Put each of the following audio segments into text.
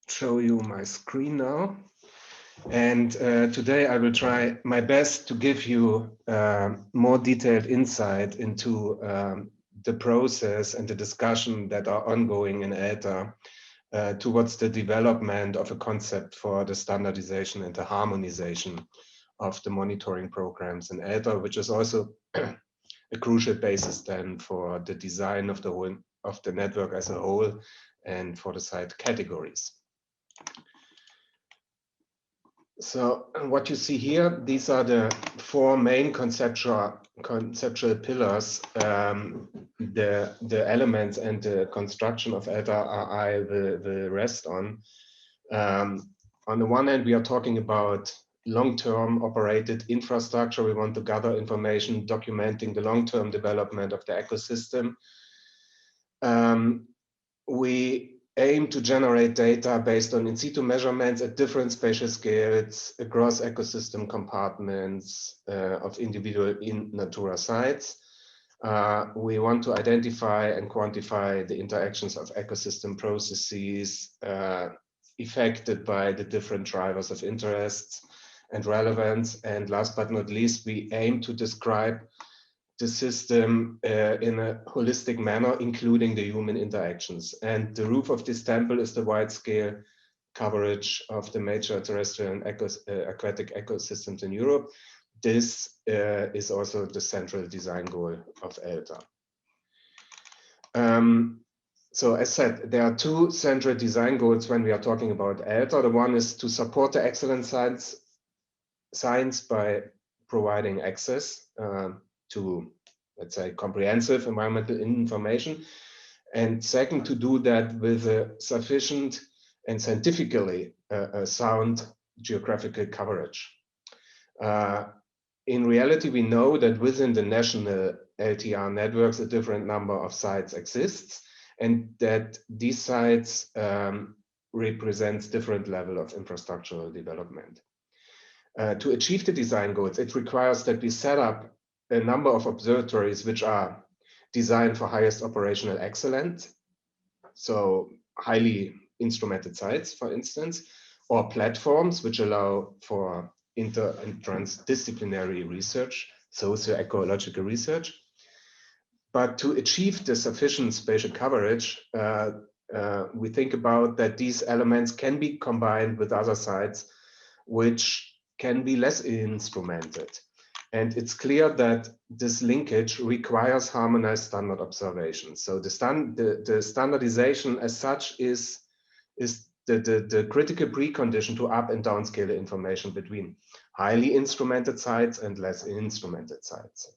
show you my screen now. And today I will try my best to give you more detailed insight into the process and the discussion that are ongoing in eLTER towards the development of a concept for the standardization and the harmonization of the monitoring programs in eLTER, which is also a crucial basis then for the design of the network as a whole and for the site categories. So what you see here, these are the four main conceptual pillars, the elements and the construction of eLTER I will rest on. On the one hand, we are talking about long-term operated infrastructure. We want to gather information documenting the long-term development of the ecosystem. We aim to generate data based on in-situ measurements at different spatial scales across ecosystem compartments of individual in natura sites. We want to identify and quantify the interactions of ecosystem processes affected by the different drivers of interest and relevance. And last but not least, we aim to describe the system in a holistic manner, including the human interactions. And the roof of this temple is the wide-scale coverage of the major terrestrial and aquatic ecosystems in Europe. This is also the central design goal of eLTER. So as said, there are two central design goals when we are talking about eLTER. The one is to support the excellent science by providing access to, let's say, comprehensive environmental information. And second, to do that with a sufficient and scientifically sound geographical coverage. In reality, we know that within the national LTR networks, a different number of sites exists, and that these sites represent different level of infrastructural development. To achieve the design goals, it requires that we set up a number of observatories which are designed for highest operational excellence, so highly instrumented sites, for instance, or platforms which allow for inter and transdisciplinary research, socio-ecological research. But to achieve the sufficient spatial coverage, we think about that these elements can be combined with other sites which can be less instrumented. And it's clear that this linkage requires harmonized standard observations. So the standardization as such is the critical precondition to up and downscale the information between highly instrumented sites and less instrumented sites.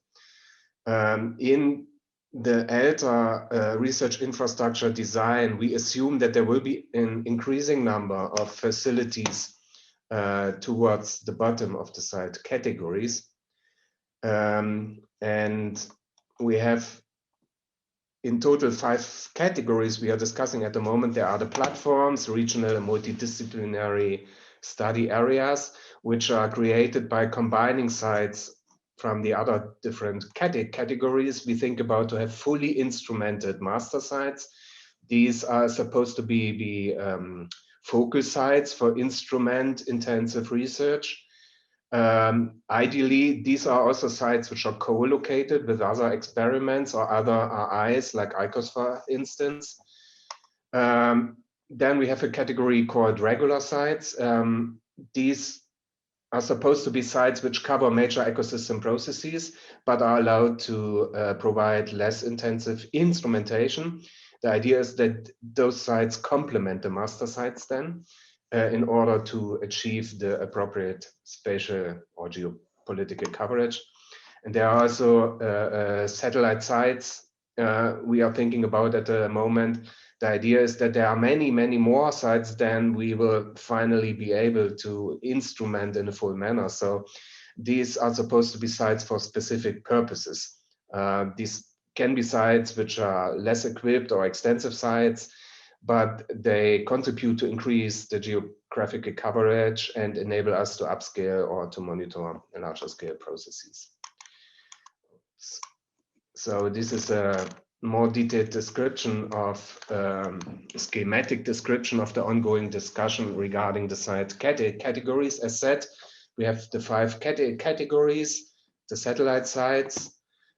In the eLTER research infrastructure design, we assume that there will be an increasing number of facilities towards the bottom of the site categories. And we have in total 5 categories we are discussing at the moment. There are the platforms, regional and multidisciplinary study areas, which are created by combining sites from the other different categories. We think about to have fully instrumented master sites. These are supposed to be focal sites for instrument-intensive research. Ideally, these are also sites which are co-located with other experiments or other RIs, like ICOS, for instance. Then we have a category called regular sites. These are supposed to be sites which cover major ecosystem processes, but are allowed to provide less intensive instrumentation. The idea is that those sites complement the master sites then, in order to achieve the appropriate spatial or geopolitical coverage. And there are also satellite sites we are thinking about at the moment. The idea is that there are many, many more sites than we will finally be able to instrument in a full manner. So these are supposed to be sites for specific purposes. These can be sites which are less equipped or extensive sites, but they contribute to increase the geographical coverage and enable us to upscale or to monitor larger scale processes. So this is a more detailed description of schematic description of the ongoing discussion regarding the site categories. As said, we have the 5 categories: the satellite sites,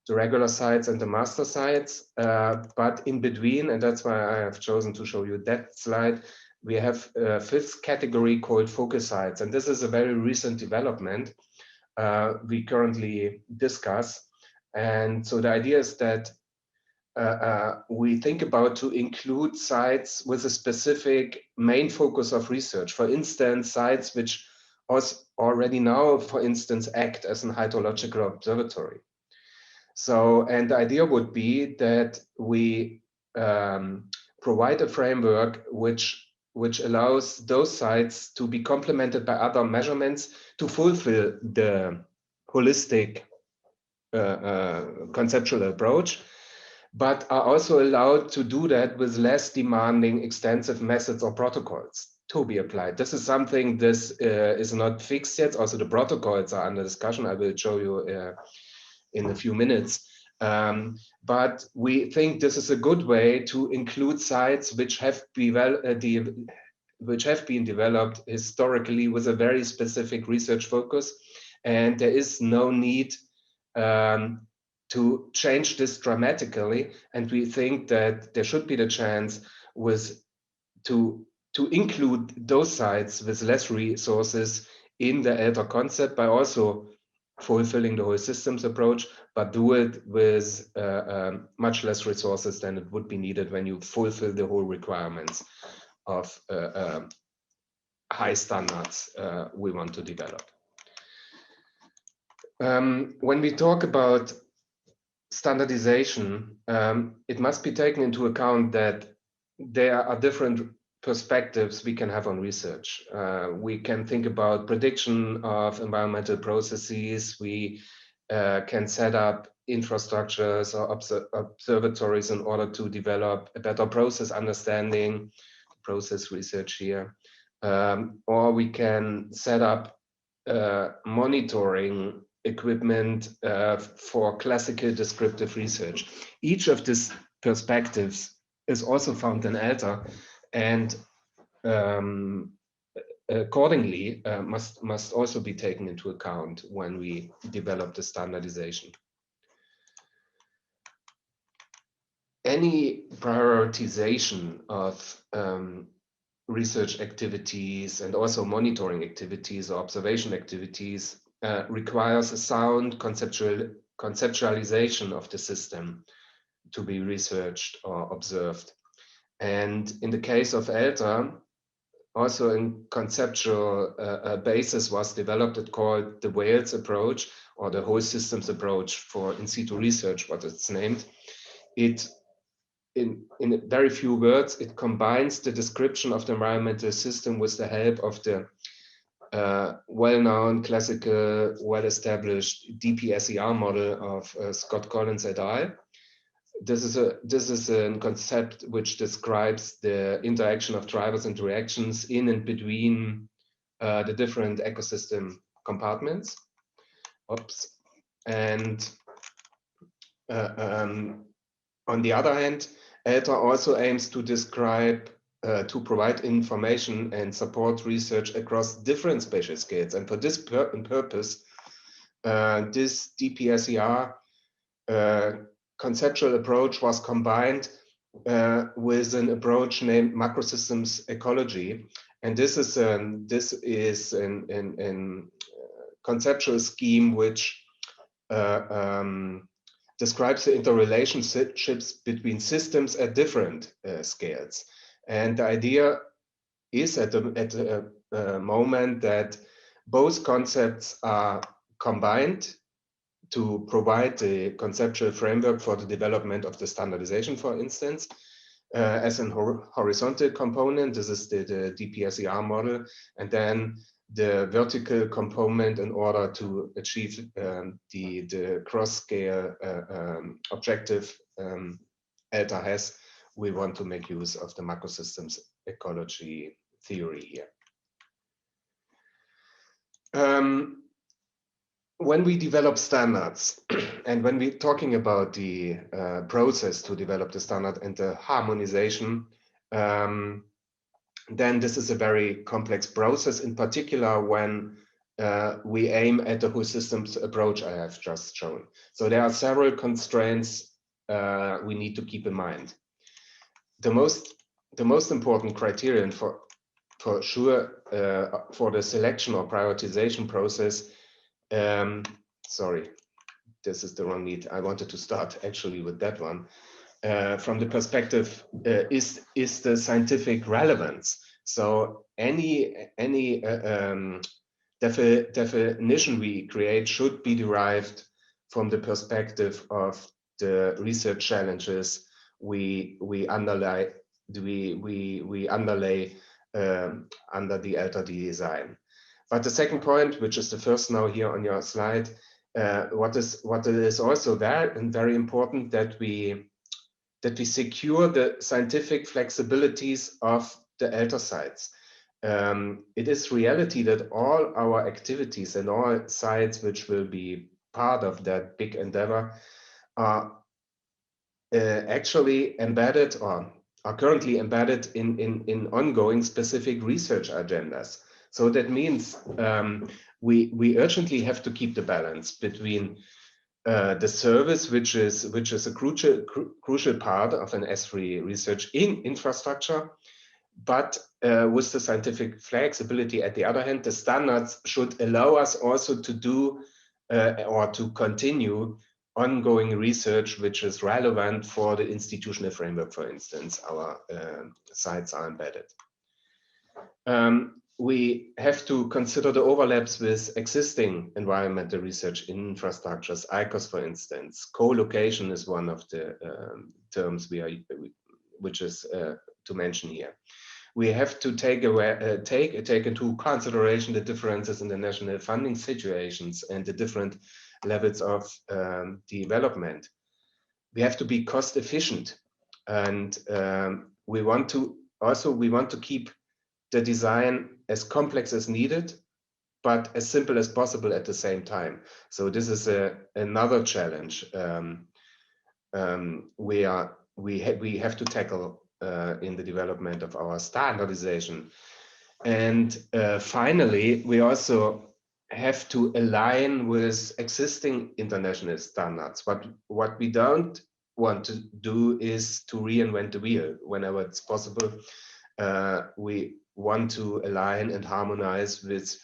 the regular sites, and the master sites. But in between, and that's why I have chosen to show you that slide, we have a 5th category called focus sites. And this is a very recent development we currently discuss. And so the idea is that we think about to include sites with a specific main focus of research. For instance, sites which already now, for instance, act as an hydrological observatory. So, and the idea would be that we provide a framework which allows those sites to be complemented by other measurements to fulfill the holistic conceptual approach, but are also allowed to do that with less demanding extensive methods or protocols to be applied. This is something, this is not fixed yet. Also, the protocols are under discussion. I will show you in a few minutes. But we think this is a good way to include sites which have been developed historically with a very specific research focus. And there is no need to change this dramatically, and we think that there should be the chance to include those sites with less resources in the eLTER concept by also fulfilling the whole systems approach, but do it with much less resources than it would be needed when you fulfill the whole requirements of high standards we want to develop. When we talk about standardization, it must be taken into account that there are different perspectives we can have on research. We can think about prediction of environmental processes. We can set up infrastructures or observatories in order to develop a better process understanding, process research here. Or we can set up monitoring equipment for classical descriptive research. Each of these perspectives is also found in eLTER, and accordingly must also be taken into account when we develop the standardization. Any prioritization of research activities and also monitoring activities or observation activities requires a sound conceptualization of the system to be researched or observed. And in the case of eLTER, also a conceptual basis was developed called the Wales approach, or the whole systems approach for in-situ research, what it's named. It, in very few words, it combines the description of the environmental system with the help of the well-known, classical, well-established DPSER model of Scott Collins et al. This is a concept which describes the interaction of drivers and reactions in and between the different ecosystem compartments. Oops. And on the other hand, eLTER also aims to describe to provide information and support research across different spatial scales. And for this purpose, this DPSER conceptual approach was combined with an approach named Microsystems Ecology. And this is an conceptual scheme which describes the interrelationships between systems at different scales. And the idea is at the moment that both concepts are combined to provide the conceptual framework for the development of the standardization, for instance, as an horizontal component. This is the DPSER model, and then the vertical component in order to achieve the cross-scale objective eLTER has. We want to make use of the Microsystems ecology theory here. when we develop standards and when we're talking about the process to develop the standard and the harmonization, then this is a very complex process, in particular when we aim at the whole systems approach I have just shown. So there are several constraints we need to keep in mind. The most important criterion for sure for the selection or prioritization process, sorry, this is the wrong need. I wanted to start actually with that one. From the perspective is the scientific relevance. So any definition we create should be derived from the perspective of the research challenges we underlay under the eLTER design. But the second point, which is the first now here on your slide, what is also there and very important, that we secure the scientific flexibilities of the eLTER sites. It is reality that all our activities and all sites which will be part of that big endeavor are actually embedded or are currently embedded in ongoing specific research agendas. So that means we urgently have to keep the balance between the service, which is a crucial part of an S3 research in infrastructure, but with the scientific flexibility. At the other hand, the standards should allow us also to do or to continue ongoing research which is relevant for the institutional framework. For instance, our sites are embedded. We have to consider the overlaps with existing environmental research infrastructures, ICOS, for instance. Co-location is one of the terms which is to mention here. We have to take into consideration the differences in the national funding situations and the different levels of development. We have to be cost efficient, and we want to keep the design as complex as needed, but as simple as possible at the same time. So this is another challenge we have to tackle in the development of our standardization. And finally, we also have to align with existing international standards. What we don't want to do is to reinvent the wheel whenever it's possible. We want to align and harmonize with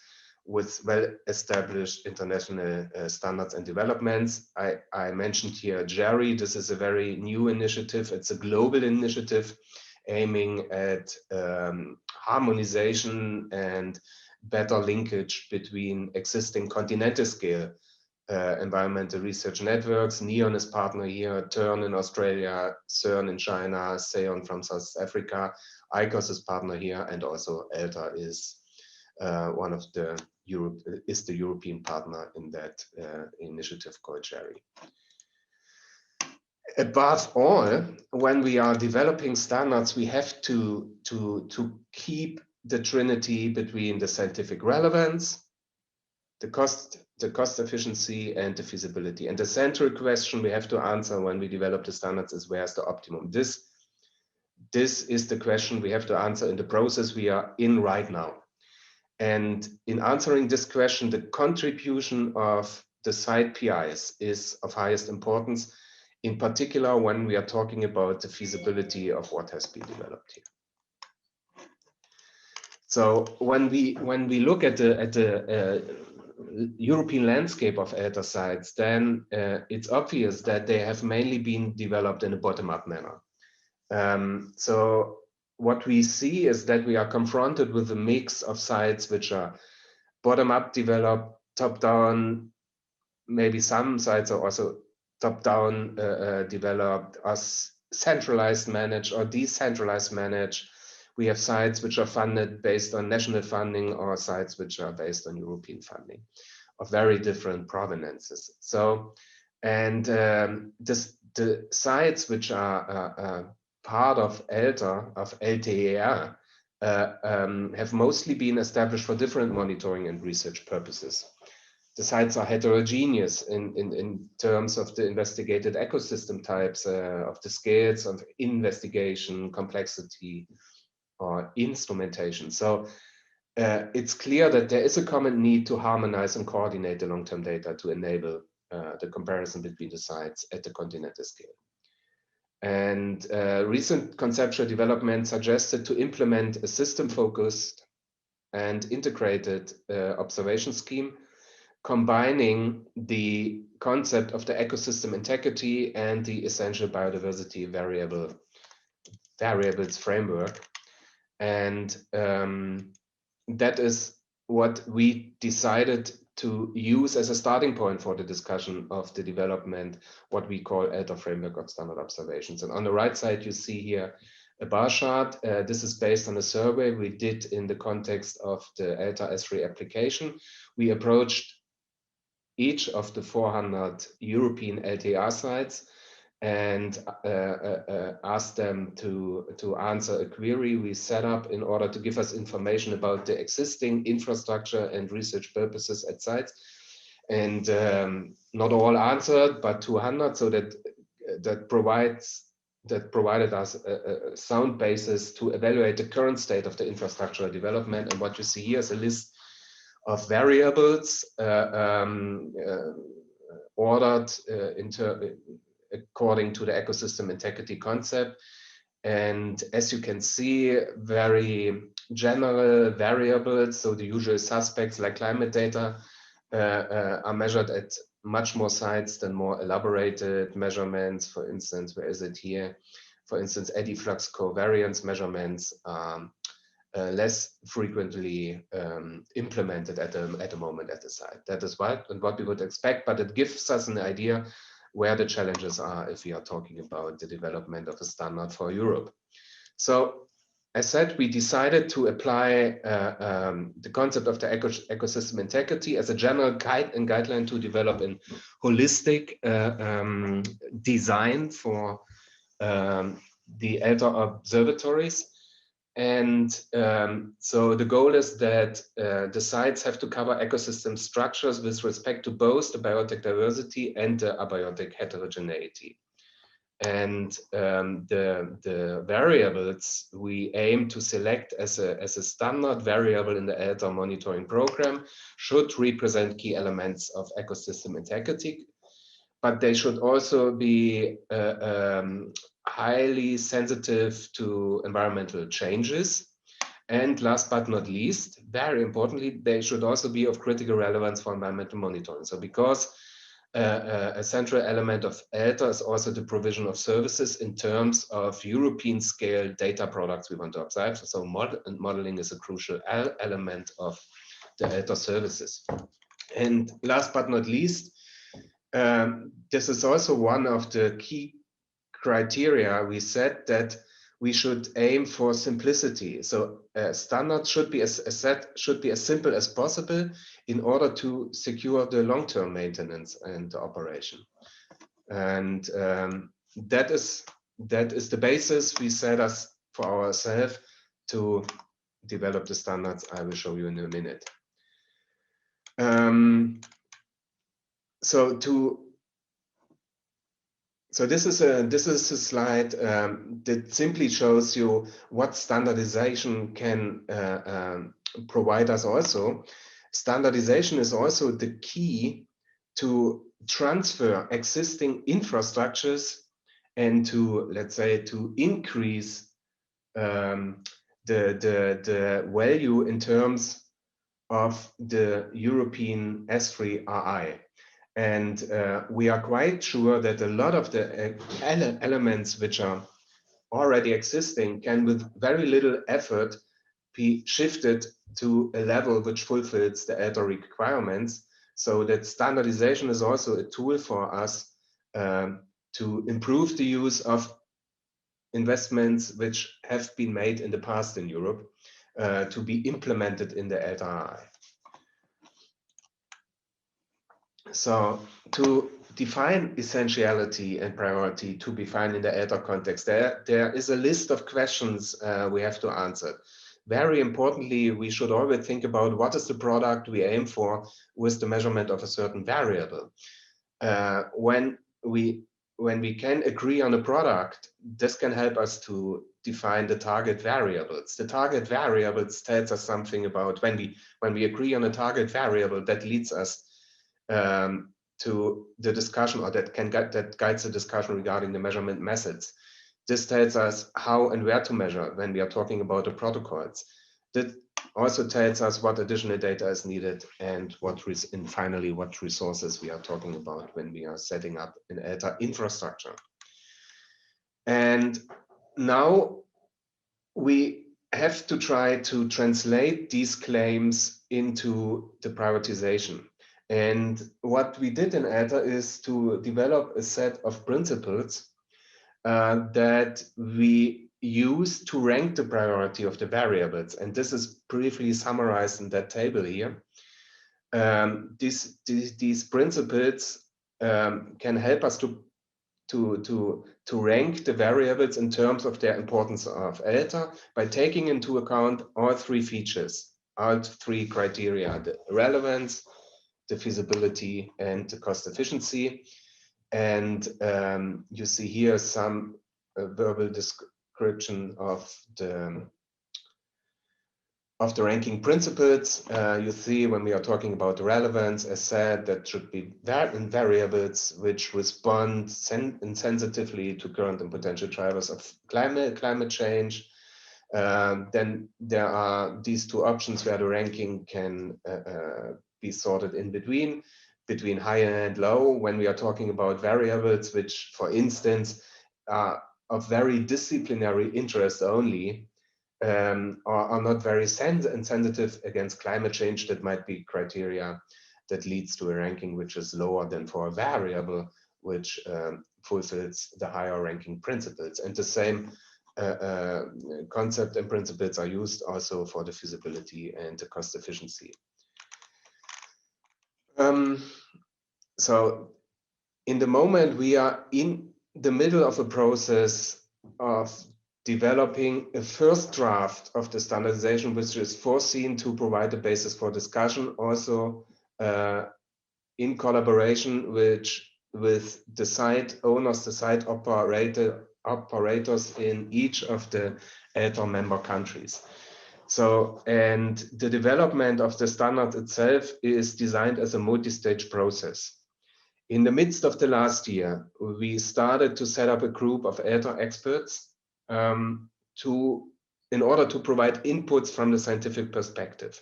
well-established international standards and developments. I mentioned here JERI. This is a very new initiative. It's a global initiative aiming at harmonization and better linkage between existing continental scale environmental research networks. NEON is partner here, TERN in Australia, CERN in China, SEON from South Africa, ICOS is partner here, and also eLTER is one of the European partner in that initiative called JERI. Above all, when we are developing standards, we have to keep the trinity between the scientific relevance, the cost efficiency, and the feasibility. And the central question we have to answer when we develop the standards is, where's the optimum? This is the question we have to answer in the process we are in right now. And in answering this question, the contribution of the site PIs is of highest importance, in particular when we are talking about the feasibility of what has been developed here. So when we look at the European landscape of eLTER sites, then it's obvious that they have mainly been developed in a bottom-up manner. So what we see is that we are confronted with a mix of sites which are bottom-up developed, top-down. Maybe some sites are also top-down developed, as centralized managed or decentralized managed. We have sites which are funded based on national funding, or sites which are based on European funding of very different provenances. So, and the sites which are part of eLTER, of eLTER, have mostly been established for different monitoring and research purposes. the sites are heterogeneous in terms of the investigated ecosystem types, of the scales of investigation, complexity, or instrumentation. So it's clear that there is a common need to harmonize and coordinate the long-term data to enable the comparison between the sites at the continental scale. And recent conceptual development suggested to implement a system-focused and integrated observation scheme, combining the concept of the ecosystem integrity and the essential biodiversity variables framework. And that is what we decided to use as a starting point for the discussion of the development, what we call eLTER framework of standard observations. And on the right side, you see here a bar chart. This is based on a survey we did in the context of the eLTER S3 application. We approached each of the 400 European LTR sites and asked them to answer a query we set up in order to give us information about the existing infrastructure and research purposes at sites. And not all answered, but 200, so that provided us a sound basis to evaluate the current state of the infrastructural development. And what you see here is a list of variables ordered according to the ecosystem integrity concept. And as you can see, very general variables, so the usual suspects like climate data are measured at much more sites than more elaborated measurements. For instance, where is it here? For instance, eddy flux covariance measurements are less frequently implemented at the moment at the site. That is what we would expect, but it gives us an idea where the challenges are if we are talking about the development of a standard for Europe. So as said, we decided to apply the concept of the ecosystem integrity as a general guide and guideline to develop a holistic design for the eLTER observatories. And so the goal is that the sites have to cover ecosystem structures with respect to both the biotic diversity and the abiotic heterogeneity. And the variables we aim to select as a standard variable in the eLTER monitoring program should represent key elements of ecosystem integrity, but they should also be highly sensitive to environmental changes. And last but not least, very importantly, they should also be of critical relevance for environmental monitoring. So because a central element of eLTER is also the provision of services in terms of European scale data products we want to observe. So modeling is a crucial element of the eLTER services. And last but not least, this is also one of the key criteria we set, that we should aim for simplicity. So standards should be as simple as possible in order to secure the long-term maintenance and operation. And that is the basis we set us for ourselves to develop the standards I will show you in a minute. So this is a slide that simply shows you what standardization can provide us also. Standardization is also the key to transfer existing infrastructures and to, let's say, to increase the value in terms of the European S3 RI. And we are quite sure that a lot of the elements which are already existing can, with very little effort, be shifted to a level which fulfills the eLTER requirements. So that standardization is also a tool for us to improve the use of investments which have been made in the past in Europe to be implemented in the eLTER RI. So to define essentiality and priority to be found in the eLTER context, there is a list of questions we have to answer. very importantly, we should always think about what is the product we aim for with the measurement of a certain variable. When we can agree on a product, this can help us to define the target variables. The target variables tells us something about when we agree on a target variable, that leads us to the discussion, or that guides the discussion regarding the measurement methods. This tells us how and where to measure when we are talking about the protocols. That also tells us what additional data is needed and finally what resources we are talking about when we are setting up an eLTER infrastructure. And now we have to try to translate these claims into the prioritization. And what we did in eLTER is to develop a set of principles that we use to rank the priority of the variables. And this is briefly summarized in that table here. These principles can help us to rank the variables in terms of their importance of eLTER by taking into account all three features, all three criteria: the relevance, the feasibility, and the cost efficiency. And you see here some verbal description of the ranking principles. You see, when we are talking about the relevance, as said, that should be variables which respond insensitively to current and potential drivers of climate change. Then there are these two options where the ranking can be sorted in between high and low, when we are talking about variables which, for instance, are of very disciplinary interest only, or are not very sensitive against climate change. That might be criteria that leads to a ranking which is lower than for a variable which fulfills the higher ranking principles. And the same concept and principles are used also for the feasibility and the cost efficiency. So in the moment, we are in the middle of a process of developing a first draft of the standardization, which is foreseen to provide a basis for discussion, also in collaboration with the site owners, the site operators in each of the eLTER member countries. So, and the development of the standard itself is designed as a multi-stage process. In the midst of the last year, we started to set up a group of eLTER experts in order to provide inputs from the scientific perspective.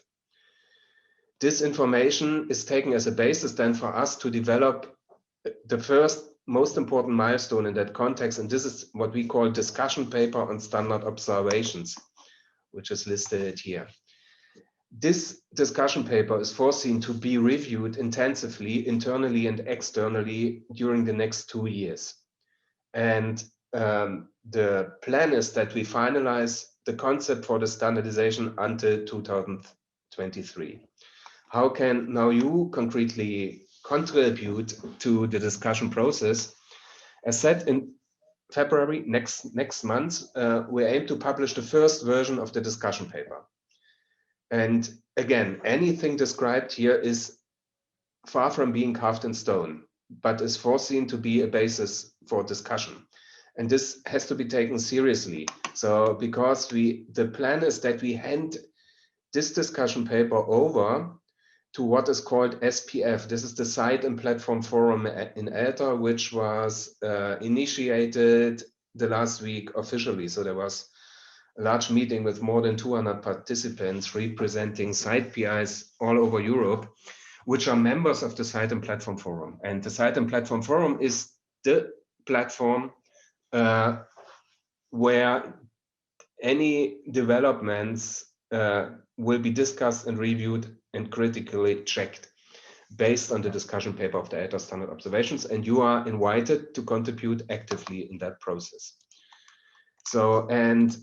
This information is taken as a basis then for us to develop the first most important milestone in that context, and this is what we call discussion paper on standard observations, which is listed here. This discussion paper is foreseen to be reviewed intensively, internally and externally, during the next 2 years. And the plan is that we finalize the concept for the standardization until 2023. How can now you concretely contribute to the discussion process? As said, in February next month, we aim to publish the first version of the discussion paper. And again, anything described here is far from being carved in stone, but is foreseen to be a basis for discussion. And this has to be taken seriously. So because the plan is that we hand this discussion paper over to what is called SPF. This is the Site and Platform Forum in eLTER, which was initiated the last week officially. So there was a large meeting with more than 200 participants representing site PIs all over Europe, which are members of the Site and Platform Forum. And the Site and Platform Forum is the platform where any developments will be discussed and reviewed and critically checked based on the discussion paper of the eLTER standard observations, and you are invited to contribute actively in that process. So, and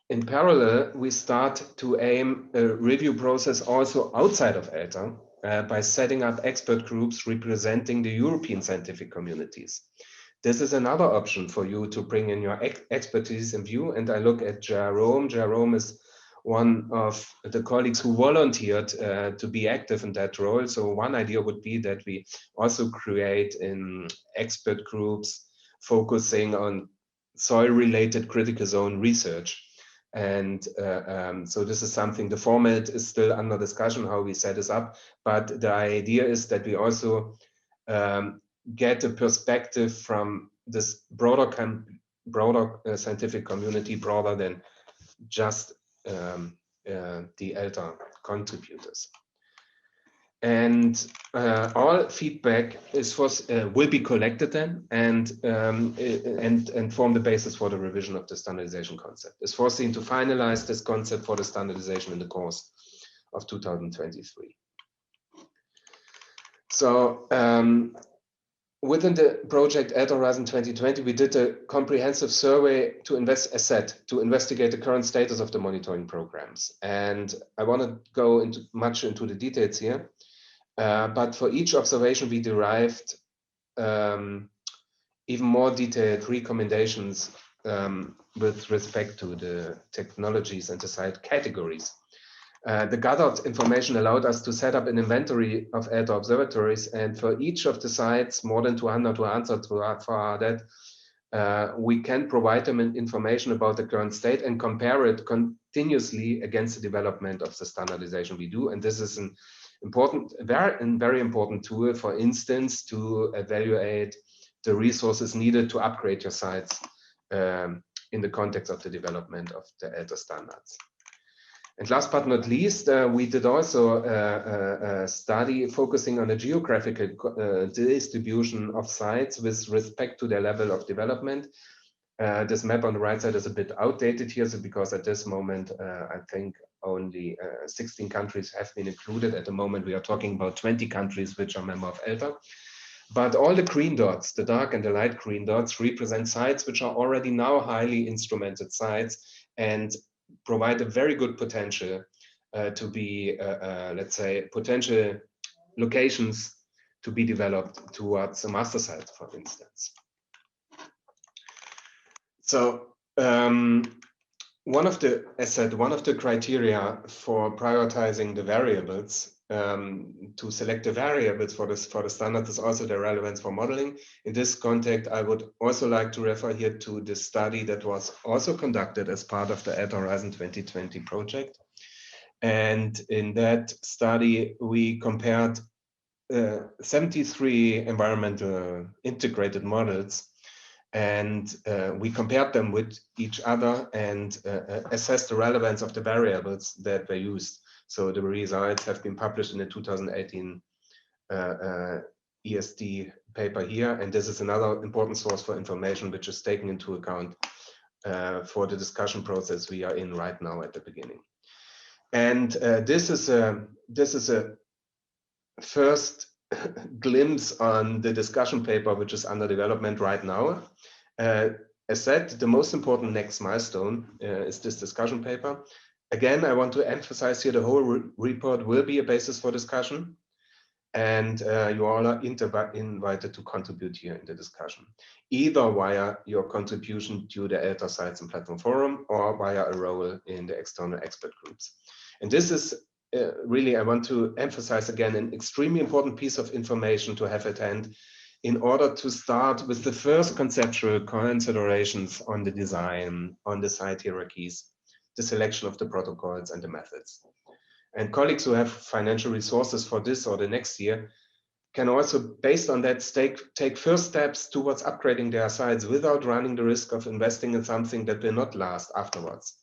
in parallel, we start to aim a review process also outside of eLTER by setting up expert groups representing the European scientific communities. this is another option for you to bring in your expertise in view. And I look at Jerome. Jerome is one of the colleagues who volunteered to be active in that role. So one idea would be that we also create in expert groups focusing on soil-related critical zone research. And so this is something, the format is still under discussion, how we set this up. But the idea is that we also get a perspective from this broader scientific community, broader than just the eLTER contributors. And all feedback is will be collected then and form the basis for the revision of the standardization concept. It's foreseen to finalize this concept for the standardization in the course of 2023. So within the project eLTER Horizon 2020, we did a comprehensive survey to investigate the current status of the monitoring programs. And I want to go much into the details here. But for each observation, we derived even more detailed recommendations with respect to the technologies and the site categories. The gathered information allowed us to set up an inventory of eLTER observatories, and for each of the sites, more than 200 to answer for that, we can provide them information about the current state and compare it continuously against the development of the standardization we do. And this is an important, very important tool, for instance, to evaluate the resources needed to upgrade your sites in the context of the development of the eLTER standards. And last but not least, we did also a study focusing on the geographical distribution of sites with respect to their level of development. This map on the right side is a bit outdated here, so because at this moment, I think only 16 countries have been included. At the moment, we are talking about 20 countries which are member of eLTER. But all the green dots, the dark and the light green dots, represent sites which are already now highly instrumented sites and provide a very good potential to be, let's say, potential locations to be developed towards a master site, for instance. So one of the criteria for prioritizing the variables to select the variables for the standard is also the relevance for modeling. In this context, I would also like to refer here to the study that was also conducted as part of the eLTER Horizon 2020 project. And in that study, we compared 73 environmental integrated models, and we compared them with each other and assessed the relevance of the variables that were used. So the results have been published in the 2018 ESD paper here, and this is another important source for information which is taken into account for the discussion process we are in right now at the beginning. And this is a first glimpse on the discussion paper which is under development right now. As said, the most important next milestone is this discussion paper. Again, I want to emphasize here the whole report will be a basis for discussion, and you all are invited to contribute here in the discussion, either via your contribution to the eLTER Sites and Platform Forum or via a role in the external expert groups. And this is really, I want to emphasize again, an extremely important piece of information to have at hand in order to start with the first conceptual considerations on the design, on the site hierarchies, the selection of the protocols and the methods. And colleagues who have financial resources for this or the next year can also, based on that, take first steps towards upgrading their sites without running the risk of investing in something that will not last afterwards.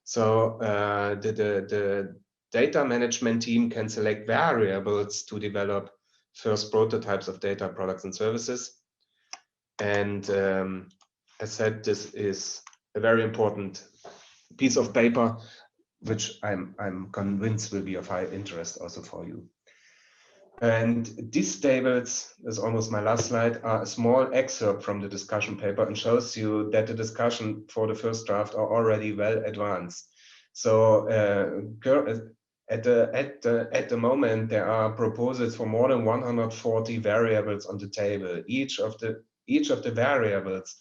So the data management team can select variables to develop first prototypes of data products and services. And as said, this is a very important piece of paper, which I'm convinced will be of high interest also for you. And these tables, is almost my last slide, are a small excerpt from the discussion paper and shows you that the discussion for the first draft are already well advanced. So at the moment, there are proposals for more than 140 variables on the table. Each each of the variables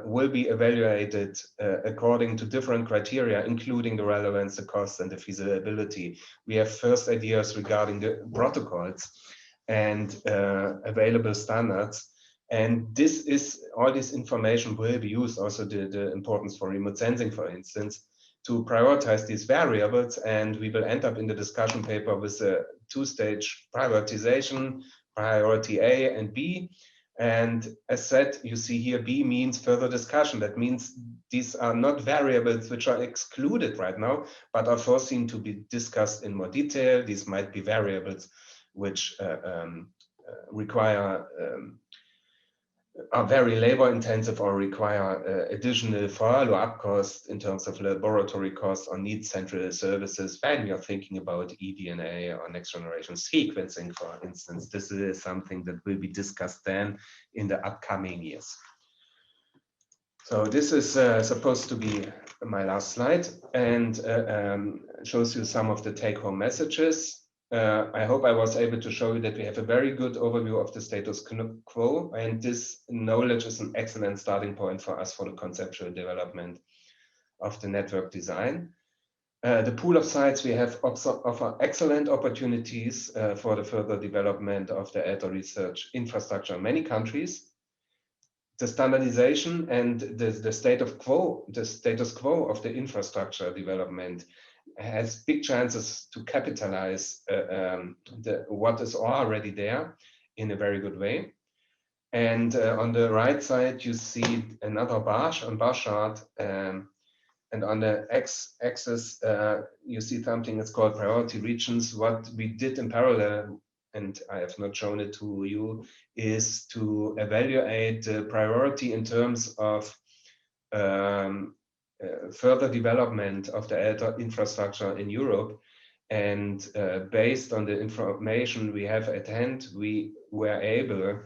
will be evaluated according to different criteria, including the relevance, the cost, and the feasibility. We have first ideas regarding the protocols and available standards. And all this information will be used, also the importance for remote sensing, for instance, to prioritize these variables. And we will end up in the discussion paper with a two-stage prioritization, priority A and B. And as said, you see here, B means further discussion. That means these are not variables which are excluded right now, but are foreseen to be discussed in more detail. These might be variables which are very labor intensive or require additional follow-up costs in terms of laboratory costs or need central services when you're thinking about eDNA or next generation sequencing, for instance. This is something that will be discussed then in the upcoming years. So this is supposed to be my last slide, and shows you some of the take-home messages. I hope I was able to show you that we have a very good overview of the status quo, and this knowledge is an excellent starting point for us for the conceptual development of the network design. The pool of sites we have offer excellent opportunities for the further development of the eLTER research infrastructure in many countries. The standardization and the status quo of the infrastructure development has big chances to capitalize what is already there in a very good way. And on the right side, you see another bar chart, and on the x-axis, you see something that's called priority regions. What we did in parallel, and I have not shown it to you, is to evaluate the priority in terms of further development of the eLTER infrastructure in Europe. And based on the information we have at hand, we were able,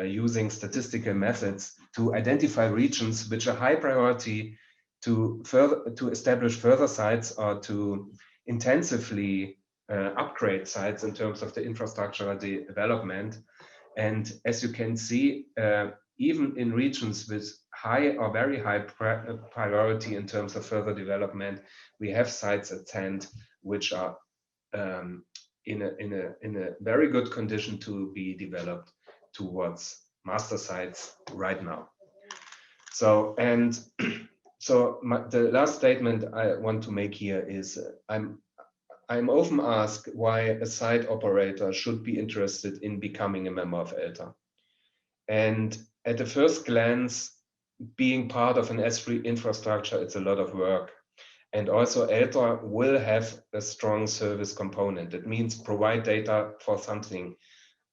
using statistical methods, to identify regions which are high priority to establish further sites or to intensively upgrade sites in terms of the infrastructure development. And as you can see, even in regions with high or very high priority in terms of further development, we have sites at hand which are in a very good condition to be developed towards master sites right now. So, and so the last statement I want to make here is I'm often asked why a site operator should be interested in becoming a member of eLTER. And at the first glance, being part of an S3 infrastructure, it's a lot of work. And also eLTER will have a strong service component. That means provide data for something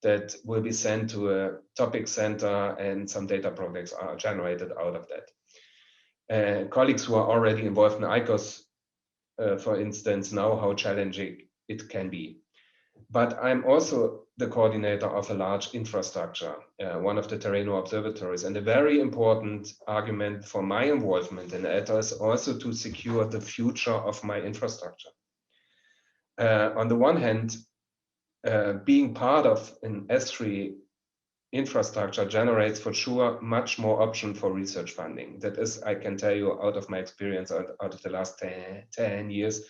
that will be sent to a topic center, and some data projects are generated out of that. Colleagues who are already involved in ICOS, for instance, know how challenging it can be. But I'm also the coordinator of a large infrastructure, one of the Terreno observatories. And a very important argument for my involvement in eLTER is also to secure the future of my infrastructure. On the one hand, being part of an S3 infrastructure generates for sure much more option for research funding. That is, I can tell you out of my experience out of the last 10 years,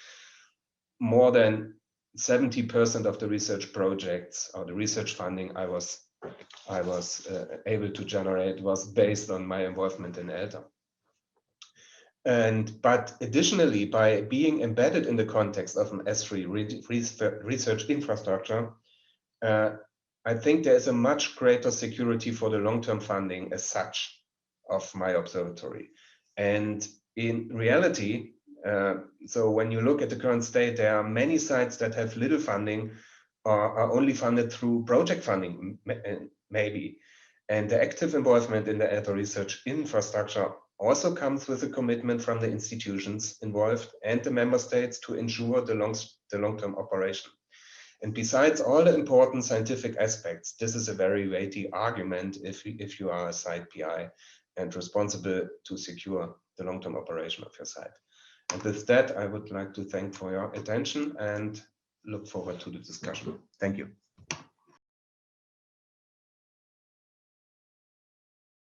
more than 70% of the research projects or the research funding I was able to generate was based on my involvement in eLTER. But additionally, by being embedded in the context of an S3 research infrastructure, I think there's a much greater security for the long-term funding as such of my observatory. And in reality, so when you look at the current state, there are many sites that have little funding or are only funded through project funding, maybe. And the active involvement in the eLTER research infrastructure also comes with a commitment from the institutions involved and the member states to ensure the long-term operation. And besides all the important scientific aspects, this is a very weighty argument if you are a site PI and responsible to secure the long-term operation of your site. And with that, I would like to thank for your attention and look forward to the discussion. Thank you.